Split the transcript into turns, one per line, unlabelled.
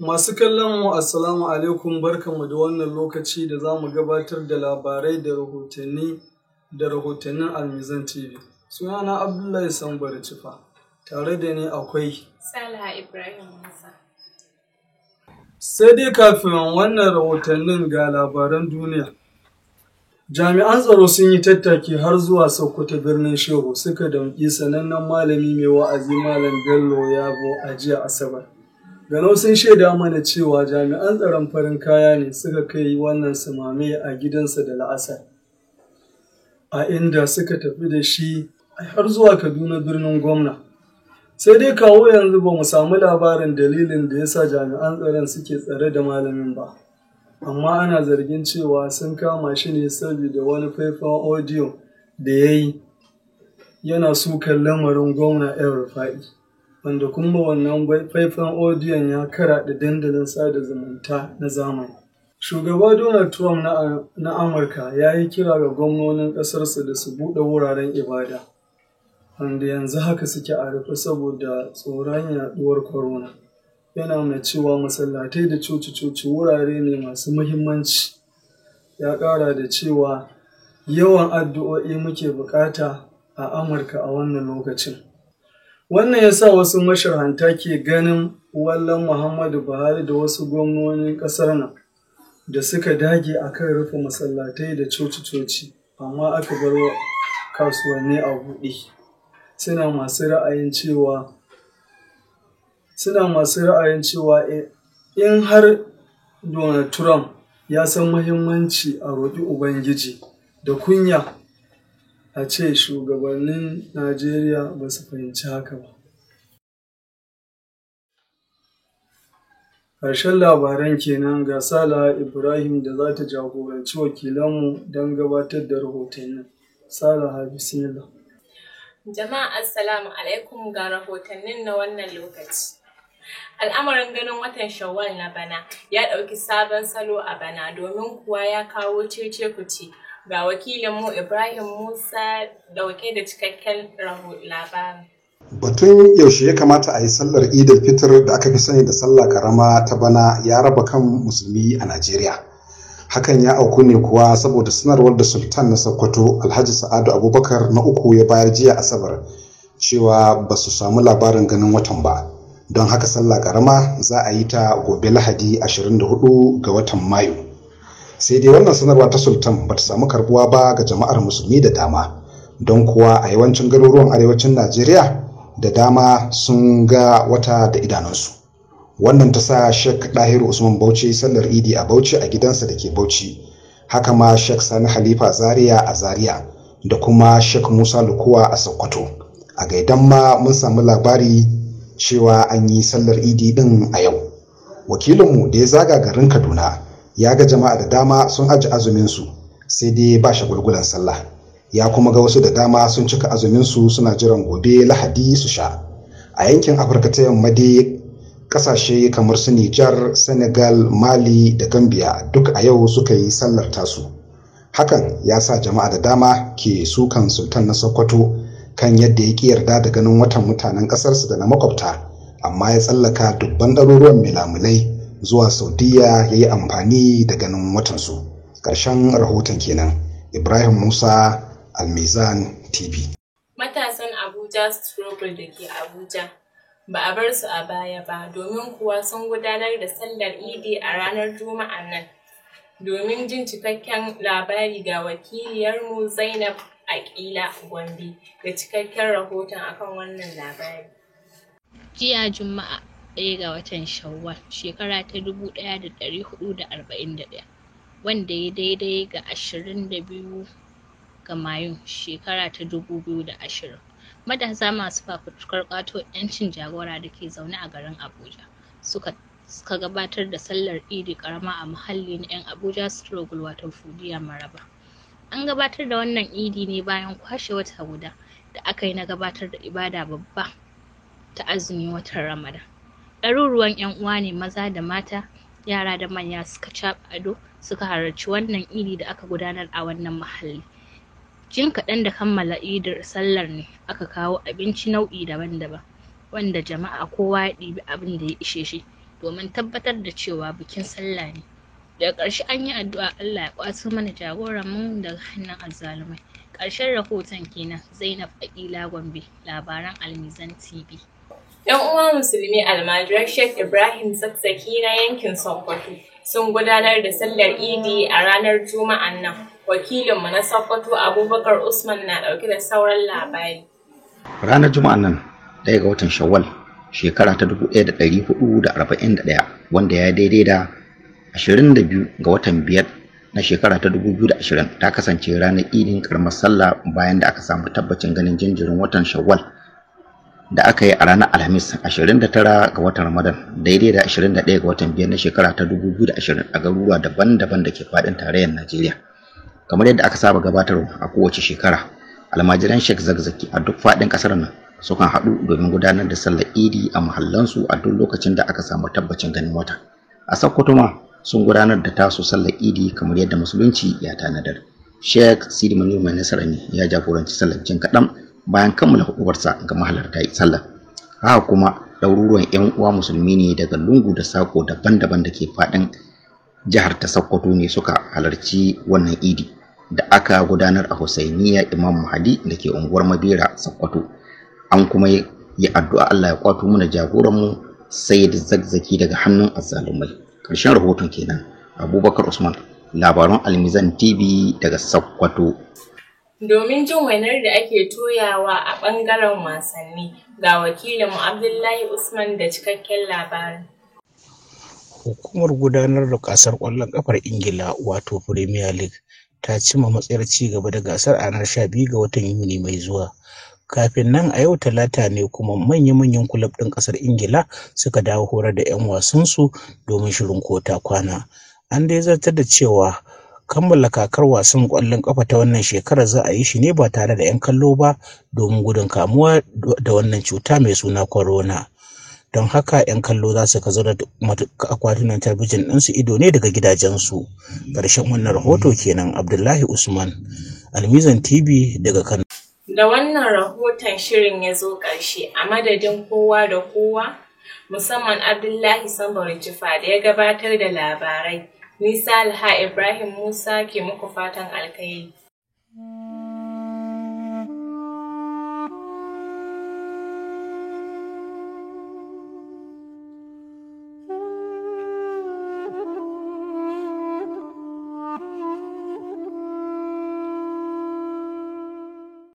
Masu kallon mu assalamu alaikum, barkanmu da wannan lokaci da za mu gabatar da labarai da rahotannin Almizan TV. Sunana Abdullahi Sambar Cifa, tare da ni akwai
Salaha Ibrahim Musa.
Sai dai kafin wannan rahotannin ga labaran duniya. Jami'an tsaro sun yi tattaki har zuwa Sokoto birnin Shehu suka damƙi sanannen malami mai wa'azi Malam Bello Yabo a jiya Asabar. Ganau sun shaida mana cewa jami'an tsaron farin kaya ne suka kai wannan sumame a gidansa da la'asar, a inda suka tafi da shi har zuwa Kaduna birnin gwamna. Sai dai kawo yanzu ba mu samu labarin dalilin da ya sa jami'an tsaron suke tsare da malamin ba. Amma ana zargin cewa sun kama shi ne saboda wani faifan audio da ya yi yana sukan lamarin gwamna El Rufai, wanda kuma wannan faifan audio ya karaɗe dandalin sada zumunta na zamani. Shugaba Donald Trump na Amurka ya yi kira ga gwamnonin ƙasarsa da su buɗe wuraren ibada, wanda yanzu haka suke a rufe saboda tsoron yaɗuwar corona. Yana mai cewa masallatai da coci-coci wurare ne masu muhimmanci. Ya ƙara da cewa yawan addu'o'i muke buƙata a Amurka a wannan lokacin. Wannan ya sa wasu masharhanta ke ganin wallan Muhammadu Buhari da wasu gwamnonin ƙasar nan da suka dage a kan rufe masallatai da coci-coci, amma aka bar kasuwanni a buɗe. Suna masu ra'ayin cewa in har Donald Trump ya san muhimmanci a roƙi Ubangiji da kunya, a ce shugabannin Najeriya ba su fahimci haka ba. Ƙarshen labaran kenan, ga Salaha Ibrahim da za ta jagoranci wakilanmu don gabatar da rahotannin. Salaha, bismillah.
Jama'a assalamu alaikum, ga rahotannin na wannan lokaci. Al'amarin ganin watan Shawwal na bana ya ɗauki sabon salo a bana, domin kuwa ya kawo cece-kuce. Ga wakilinmu Ibrahim Musa dauke da cikakken labarin.
Batun yaushe ya kamata a yi sallar Idil Fitr da aka fi sani da sallah karama ta bana ya raba kan musulmi a Najeriya. Hakan ya auku ne kuwa saboda sanarwar da Sultan na Sokoto Alhaji Sa'adu Abubakar na uku ya bayar jiya Asabar cewa ba su samu labarin ganin watan ba. Don haka sallah karama za a yi ta gobe Lahadi 24 ga watan Mayu. Sai dai wannan sanarwa ta Sultan ba ta samu karbuwa ba ga jama'ar musulmi da dama. Don kuwa a yawancin garuruwan arewacin Najeriya da dama sun ga wata da idanunsu. Wannan ta sa Sheikh Dahiru Usman Bauchi sallar Idi a Bauchi a gidansa da ke Bauchi. Haka ma Sheikh Sani Halifa Zaria a Zaria da kuma Sheikh Musa Lukuwa a Sokoto. A Gaidan ma mun samu labari cewa an yi sallar Idi din a yau. Wakilinmu da ya zaga garin Kaduna ya ga jama'a da dama sun aji azuminsu, sai dai ba shagulgulan sallah. Ya kuma ga wasu da dama sun cika azuminsu suna jiran gobe Lahadi su sha. A yankin Afirka ta yamma dai kasashe kamar su Nijar, Senegal, Mali da Gambia duk a yau suka yi sallar tasu. Hakan ya sa jama'a da dama ke sukan Sultan na Sokoto kan yadda ya ƙi yarda da ganin watan mutanen ƙasarsa da na makwabta, amma ya tsallaka dubban ɗaruruwan milamulai zuwa Saudiya ya yi amfani da ganin watansu. Ƙarshen rahoton kenan. Ibrahim Musa, Almizan TV.
Matasan Abuja Struggle da ke Abuja ba a bar su a baya ba, domin kuwa sun gudanar da sallar Idi a ranar Juma'a nan. Domin jin cikakken labari ga wakiliyarmu Zainab Akila Gombe da cikakken rahoton akan wannan labari.
Jiya Juma'a 1 ga watan Shawwal shekara ta 1441, wanda ya daidai ga 22 ga Mayu shekara ta 2020. Matasa masu fafutukar ƙwato 'yancin jagora da ke zaune a garin Abuja suka gabatar da sallar Idi karama a muhalli na 'yan Abuja Struggle wato Fudiya Maraba. An gabatar da wannan Idi ne bayan kwashe wata guda da aka yi na gabatar da ibada babba ta azumi watan Ramadan. Ɗaruruwan 'yan uwa ne maza da mata, yara da manya suka caɓa ado suka halarci wannan Idi da aka gudanar a wannan muhalli. Jin kaɗan da kammala idar sallar ne aka kawo abinci nau'i daban-daban, wanda jama'a kowa ya ɗibi abin da ya ishe shi, domin tabbatar da cewa bikin sallah ne. Daga ƙarshe an yi addu'a Allah ya ƙwato mana jagoran mu daga hannun azzalumai. Ƙarshen rahoton kenan. Zainab Aƙila Gombe, labaran Almizan TV.
‘Yan uwa musulmi almajiran Sheikh Ibrahim Zakzaki na yankin Sokoto sun gudanar da sallar Idi a ranar Juma'an nan. Wakilinmu na Sokoto Abubakar Usman na ɗauke da sauran labari.
Ranar Juma'an nan 1 ga watan Shawwal shekara ta 1441 wanda ya daidai da 22 ga watan 5 na shekara ta 2020 ta kasance ranar idin karamar sallah bayan da aka samu tabbacin ganin jinjirin watan Shawwal da aka yi a ranar Alhamis 29 ga watan Ramadan daidai da 21 ga watan 5 na shekara ta 2020 a garuruwa daban-daban da ke faɗin tarayyar Najeriya. Kamar yadda aka saba gabatarwa a kowace shekara, almajiran Sheikh Zakzaki a duk faɗin ƙasar nan sukan haɗu domin gudanar da sallar Idi a mahallansu a duk lokacin da aka samu tabbacin ganin wata. A Sokoto ma sun gudanar da tasu sallar Idi kamar yadda musulunci ya tanadar. Sheikh Sidi Manir mai nasara ne ya jagoranci sallar jin kaɗan bayan kammala hudubarsa ga mahalarta sallar. Haka kuma ɗaruruwan 'yan uwa musulmi ne daga lungu da sako daban-daban da ke faɗin jihar ta Sokoto ne suka halarci wannan Idi da aka gudanar a Husainiya Imam Mahdi da ke unguwar Mabera Sokoto. An kuma yi addu'a Allah ya kwato mana jagoranmu Sayyid Zakzaki daga hannun azzalumai. Ƙarshen rahoton kenan. Abubakar Usman, labaran Almizan TV daga Sokoto.
Domin jin wainar da ake toyawa a ɓangaren wasanni, ga wakilinmu Abdullahi Usman da cikakken labarin.
Hukumar gudanar da gasar ƙwallon ƙafar Ingila wato Premier League ta cimma matsayar ci gaba da gasar a ranar 12 ga watan Yuni mai zuwa. Kafin nan a yau Talata ne kuma manya-manyan kulab ɗin ƙasar Ingila suka dawo horar da 'yan wasansu domin shirin kota kwana. An dai zartar da cewa kammala kakar wasan ƙwallon ƙafa ta wannan shekarar za a yi shi ne ba tare da 'yan kallo ba domin gudun kamuwa da wannan cuta mai suna corona. Don haka 'yan kallo za su kazo da akwatunan talabijin ɗinsu ido ne daga gidajensu. Ƙarshen wannan rahoto kenan. Abdullahi Usman, Almizan TV daga Kano.
Da wannan rahoton shirin ya zo ƙarshe a madadin kowa da kowa, musamman Abdullahi Sambari Tufa da ya gabatar da labarai. Ni Salha Ibrahim Musa ke muku fatan alkhairi.